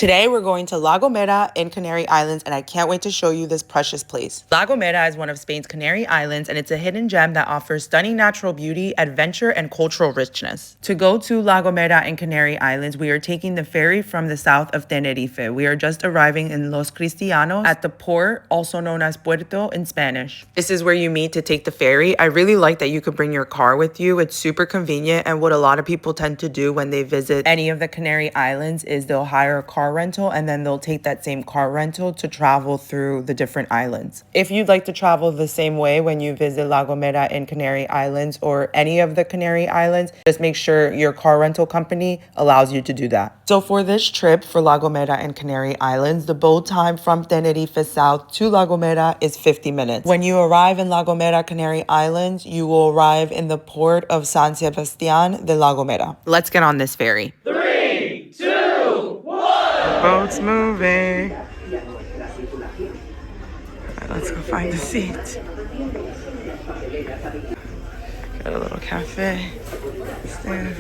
Today, we're going to La Gomera in Canary Islands, and I can't wait to show you this precious place. La Gomera is one of Spain's Canary Islands, and it's a hidden gem that offers stunning natural beauty, adventure, and cultural richness. To go to La Gomera in Canary Islands, we are taking the ferry from the south of Tenerife. We are just arriving in Los Cristianos at the port, also known as Puerto in Spanish. This is where you meet to take the ferry. I really like that you could bring your car with you. It's super convenient, and what a lot of people tend to do when they visit any of the Canary Islands is they'll hire a car rental and then they'll take that same car rental to travel through the different islands. If you'd like to travel the same way when you visit La Gomera in Canary Islands or any of the Canary Islands, just make sure your car rental company allows you to do that. So for this trip for La Gomera and Canary Islands, the boat time from Tenerife South to La Gomera is 50 minutes. When you arrive in La Gomera, Canary Islands, you will arrive in the port of San Sebastián de La Gomera. Let's get on this ferry. 3, 2, 1. Boat's moving. All right, let's go find a seat. Got a little cafe. Stand.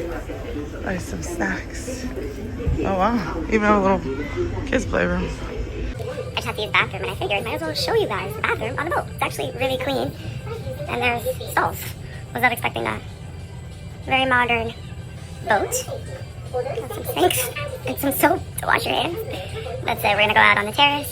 Buy some snacks. Oh wow, even have a little kids playroom. I just have to use the bathroom, and I figured I might as well show you guys the bathroom on the boat. It's actually really clean, and there's stalls. Was not expecting that. Very modern boat. Got some sinks and some soap to wash your hands. That's it. We're gonna go out on the terrace.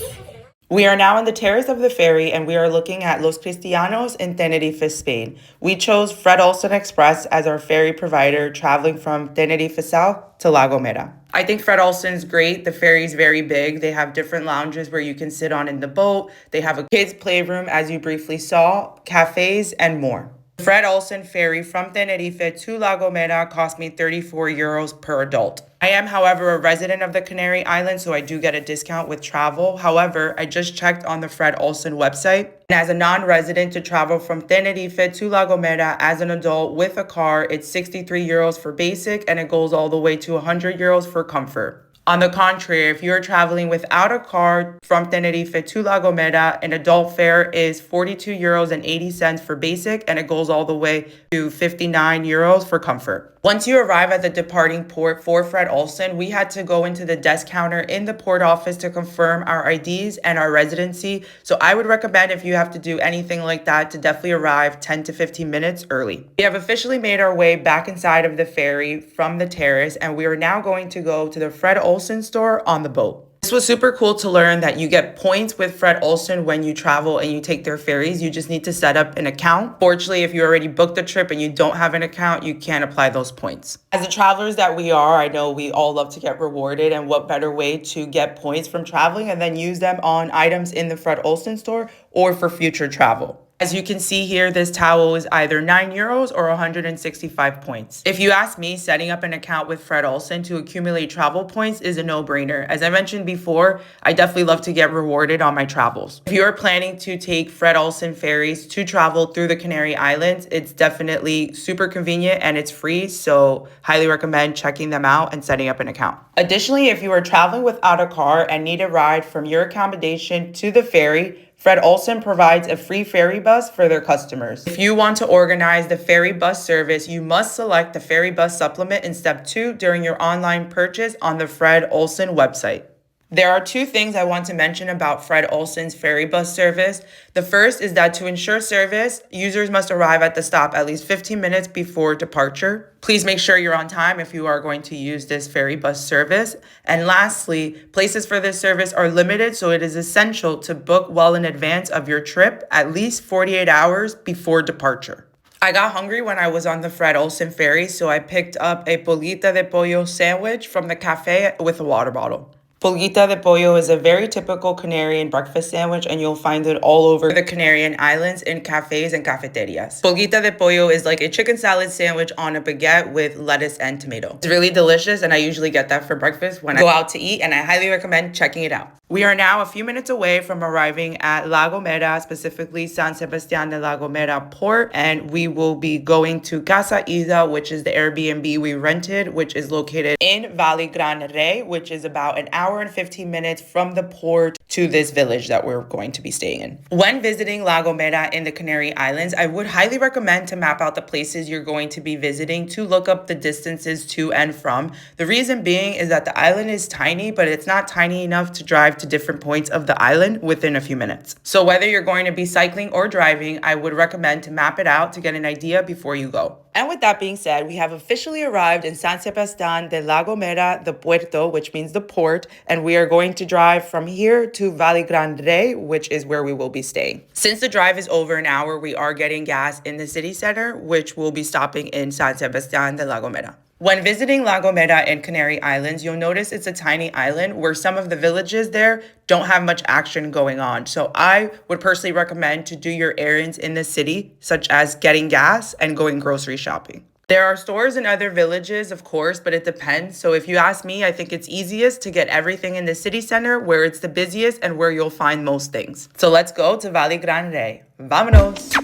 We are now on the terrace of the ferry, and we are looking at Los Cristianos in Tenerife, Spain. We chose Fred Olsen Express as our ferry provider, traveling from Tenerife South to La Gomera. I think Fred Olsen's great. The ferry's very big. They have different lounges where you can sit on in the boat. They have a kids' playroom, as you briefly saw, cafes, and more. The Fred Olsen ferry from Tenerife to La Gomera cost me 34 euros per adult. I am, however, a resident of the Canary Islands, so I do get a discount with travel. However, I just checked on the Fred Olsen website, and as a non-resident to travel from Tenerife to La Gomera as an adult with a car, it's 63 euros for basic, and it goes all the way to 100 euros for comfort. On the contrary, if you're traveling without a car from Tenerife to La Gomera, an adult fare is 42 euros and 80 cents for basic, and it goes all the way to 59 euros for comfort. Once you arrive at the departing port for Fred Olsen, we had to go into the desk counter in the port office to confirm our IDs and our residency. So I would recommend, if you have to do anything like that, to definitely arrive 10 to 15 minutes early. We have officially made our way back inside of the ferry from the terrace, and we are now going to go to the Fred Olsen store on the boat. This was super cool to learn that you get points with Fred Olsen when you travel and you take their ferries. You just need to set up an account. Fortunately, if you already booked the trip and you don't have an account, you can't apply those points. As the travelers that we are, I know we all love to get rewarded, and what better way to get points from traveling and then use them on items in the Fred Olsen store or for future travel. As you can see here, this towel is either 9 euros or 165 points. If you ask me, setting up an account with Fred Olsen to accumulate travel points is a no-brainer. As I mentioned before, I definitely love to get rewarded on my travels. If you're planning to take Fred Olsen ferries to travel through the Canary Islands, it's definitely super convenient and it's free, so highly recommend checking them out and setting up an account. Additionally, if you are traveling without a car and need a ride from your accommodation to the ferry, Fred Olsen provides a free ferry bus for their customers. If you want to organize the ferry bus service, you must select the ferry bus supplement in step 2 during your online purchase on the Fred Olsen website. There are 2 things I want to mention about Fred Olsen's ferry bus service. The first is that to ensure service, users must arrive at the stop at least 15 minutes before departure. Please make sure you're on time if you are going to use this ferry bus service. And lastly, places for this service are limited, so it is essential to book well in advance of your trip, at least 48 hours before departure. I got hungry when I was on the Fred Olsen ferry, so I picked up a polita de pollo sandwich from the cafe with a water bottle. Polita de pollo is a very typical Canarian breakfast sandwich, and you'll find it all over the Canarian Islands in cafes and cafeterias. Polita de pollo is like a chicken salad sandwich on a baguette with lettuce and tomato. It's really delicious, and I usually get that for breakfast when I go out to eat, and I highly recommend checking it out. We are now a few minutes away from arriving at La Gomera, specifically San Sebastián de La Gomera port, and we will be going to Casa Isa, which is the Airbnb we rented, which is located in Valle Gran Rey, which is about an hour hour and 15 minutes from the port to this village that we're going to be staying in. When visiting La Gomera in the Canary Islands, I would highly recommend to map out the places you're going to be visiting to look up the distances to and from. The reason being is that the island is tiny, but it's not tiny enough to drive to different points of the island within a few minutes. So whether you're going to be cycling or driving, I would recommend to map it out to get an idea before you go. And with that being said, we have officially arrived in San Sebastián de La Gomera, the puerto, which means the port, and we are going to drive from here to Valle Grande, which is where we will be staying. Since the drive is over an hour, we are getting gas in the city center, which will be stopping in San Sebastián de La Gomera. When visiting La Gomera in Canary Islands, you'll notice it's a tiny island where some of the villages there don't have much action going on. So I would personally recommend to do your errands in the city, such as getting gas and going grocery shopping. There are stores in other villages, of course, but it depends. So if you ask me, I think it's easiest to get everything in the city center where it's the busiest and where you'll find most things. So let's go to Valle Grande. Vámonos!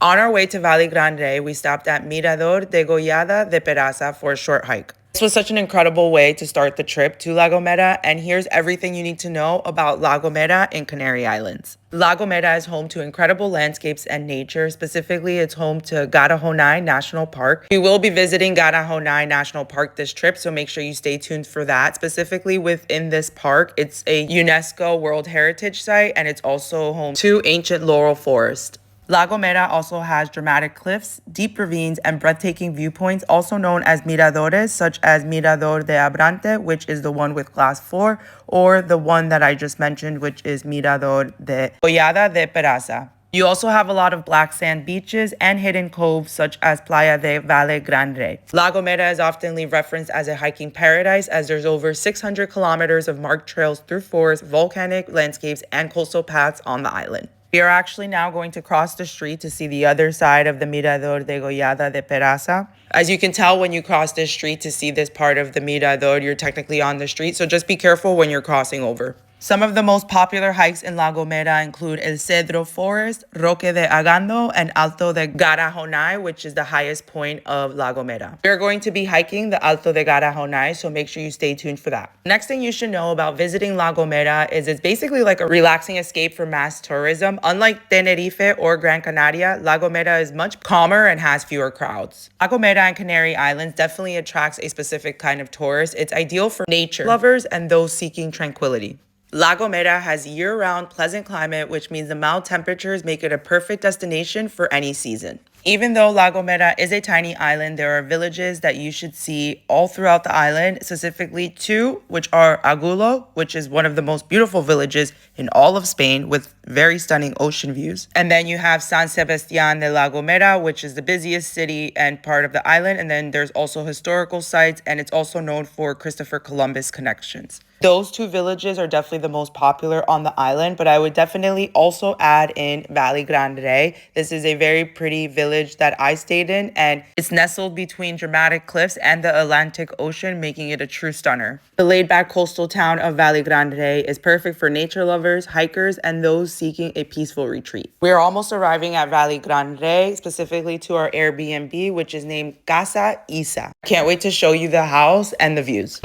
On our way to Valle Grande, we stopped at Mirador de Goyada de Peraza for a short hike. This was such an incredible way to start the trip to La Gomera, and here's everything you need to know about La Gomera in Canary Islands. La Gomera is home to incredible landscapes and nature. Specifically, it's home to Garajonay National Park. We will be visiting Garajonay National Park this trip, so make sure you stay tuned for that. Specifically within this park, it's a UNESCO World Heritage Site, and it's also home to ancient laurel forest. La Gomera also has dramatic cliffs, deep ravines, and breathtaking viewpoints, also known as miradores, such as Mirador de Abrante, which is the one with glass floor, or the one that I just mentioned, which is Mirador de Goyada de Peraza. You also have a lot of black sand beaches and hidden coves such as Playa de Valle Grande. La Gomera is oftenly referenced as a hiking paradise as there's over 600 kilometers of marked trails through forests, volcanic landscapes, and coastal paths on the island. We are actually now going to cross the street to see the other side of the Mirador de Goyada de Peraza. As you can tell, when you cross this street to see this part of the Mirador, you're technically on the street, so just be careful when you're crossing over. Some of the most popular hikes in La Gomera include El Cedro Forest, Roque de Agando, and Alto de Garajonay, which is the highest point of La Gomera. We're going to be hiking the Alto de Garajonay, so make sure you stay tuned for that. Next thing you should know about visiting La Gomera is it's basically like a relaxing escape from mass tourism. Unlike Tenerife or Gran Canaria, La Gomera is much calmer and has fewer crowds. La Gomera and Canary Islands definitely attracts a specific kind of tourist. It's ideal for nature lovers and those seeking tranquility. La Gomera has year-round pleasant climate, which means the mild temperatures make it a perfect destination for any season. Even though La Gomera is a tiny island, there are villages that you should see all throughout the island, specifically two, which are Agulo, which is one of the most beautiful villages in all of Spain with very stunning ocean views. And then you have San Sebastián de La Gomera, which is the busiest city and part of the island. And then there's also historical sites, and it's also known for Christopher Columbus connections. Those two villages are definitely the most popular on the island, but I would definitely also add in Valle Grande. This is a very pretty village that I stayed in, and it's nestled between dramatic cliffs and the Atlantic Ocean, making it a true stunner. The laid-back coastal town of Valle Grande is perfect for nature lovers, hikers, and those seeking a peaceful retreat. We are almost arriving at Valle Grande, specifically to our Airbnb, which is named Casa Isa. Can't wait to show you the house and the views.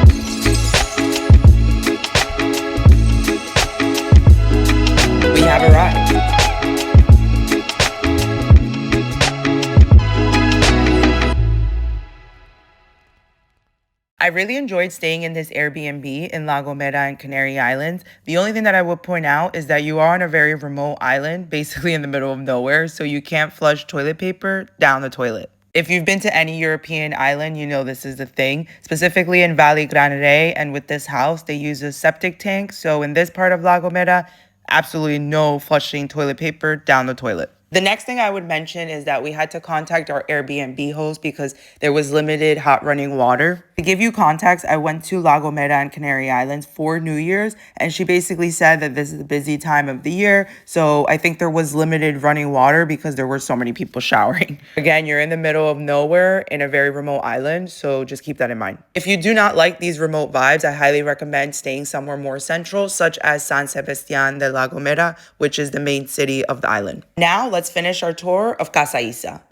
We have arrived. I really enjoyed staying in this Airbnb in La Gomera and Canary Islands. The only thing that I would point out is that you are on a very remote island, basically in the middle of nowhere, so you can't flush toilet paper down the toilet. If you've been to any European island, you know this is the thing. Specifically in Valle Grande and with this house, they use a septic tank. So in this part of La Gomera, absolutely no flushing toilet paper down the toilet. The next thing I would mention is that we had to contact our Airbnb host because there was limited hot running water. To give you context, I went to La Gomera and Canary Islands for New Year's, and she basically said that this is a busy time of the year, so I think there was limited running water because there were so many people showering. Again, you're in the middle of nowhere in a very remote island, so just keep that in mind. If you do not like these remote vibes, I highly recommend staying somewhere more central, such as San Sebastián de La Gomera, which is the main city of the island. Now, let's finish our tour of Casa Isa.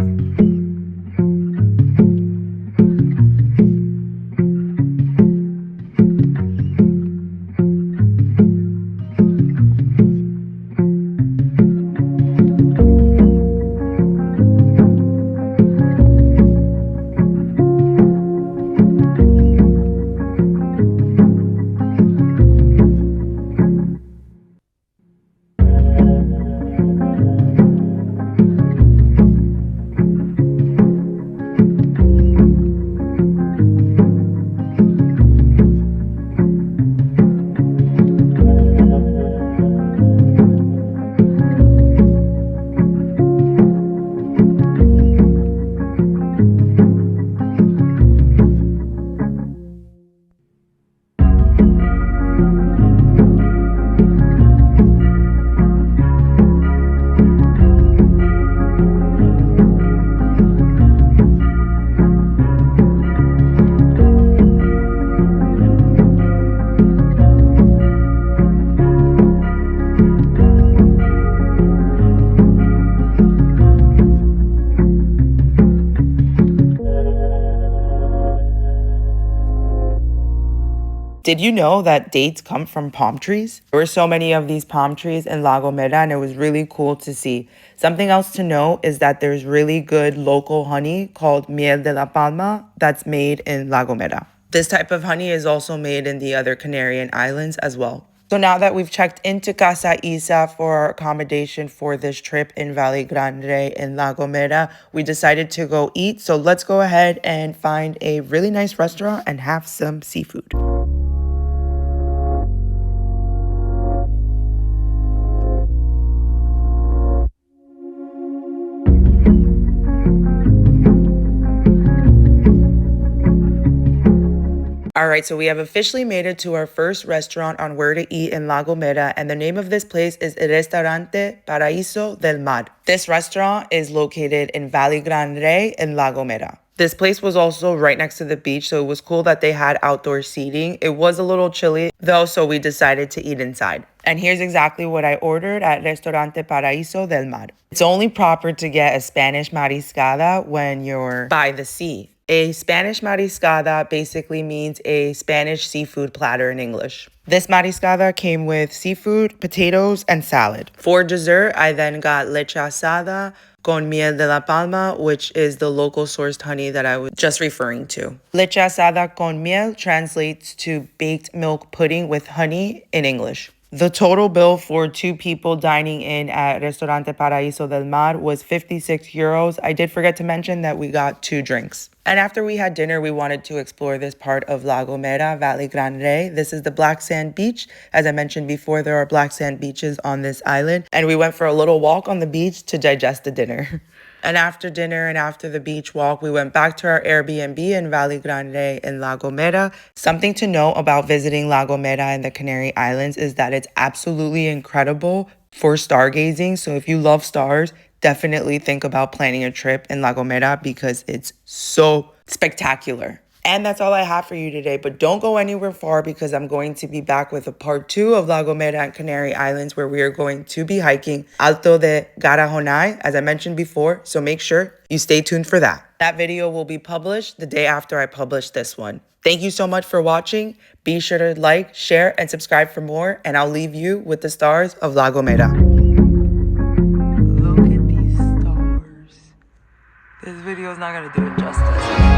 Did you know that dates come from palm trees? There were so many of these palm trees in La Gomera, and it was really cool to see. Something else to know is that there's really good local honey called Miel de la Palma that's made in La Gomera. This type of honey is also made in the other Canarian islands as well. So now that we've checked into Casa Isa for our accommodation for this trip in Valle Grande in La Gomera, we decided to go eat. So let's go ahead and find a really nice restaurant and have some seafood. All right, so we have officially made it to our first restaurant on where to eat in La Gomera, and the name of this place is El Restaurante Paraíso del Mar. This restaurant is located in Valle Grande in La Gomera. This place was also right next to the beach, so it was cool that they had outdoor seating. It was a little chilly though, so we decided to eat inside. And here's exactly what I ordered at Restaurante Paraíso del Mar. It's only proper to get a Spanish mariscada when you're by the sea. A Spanish mariscada basically means a Spanish seafood platter in English. This mariscada came with seafood, potatoes, and salad. For dessert, I then got leche asada con miel de la palma, which is the local sourced honey that I was just referring to. Leche asada con miel translates to baked milk pudding with honey in English. The total bill for 2 people dining in at Restaurante Paraíso del Mar was 56 euros. I did forget to mention that we got 2 drinks. And after we had dinner, we wanted to explore this part of La Gomera, Valley Grande. This is the black sand beach. As I mentioned before, there are black sand beaches on this island. And we went for a little walk on the beach to digest the dinner. And after dinner and after the beach walk, we went back to our Airbnb in Valley Grande in La Gomera. Something to know about visiting La Gomera and the Canary Islands is that it's absolutely incredible for stargazing. So if you love stars, definitely think about planning a trip in La Gomera because it's so spectacular. And that's all I have for you today, but don't go anywhere far because I'm going to be back with a part 2 of La Gomera and Canary Islands where we are going to be hiking Alto de Garajonay, as I mentioned before, so make sure you stay tuned for that. That video will be published the day after I publish this one. Thank you so much for watching. Be sure to like, share, and subscribe for more, and I'll leave you with the stars of La Gomera. Look at these stars. This video is not going to do it justice.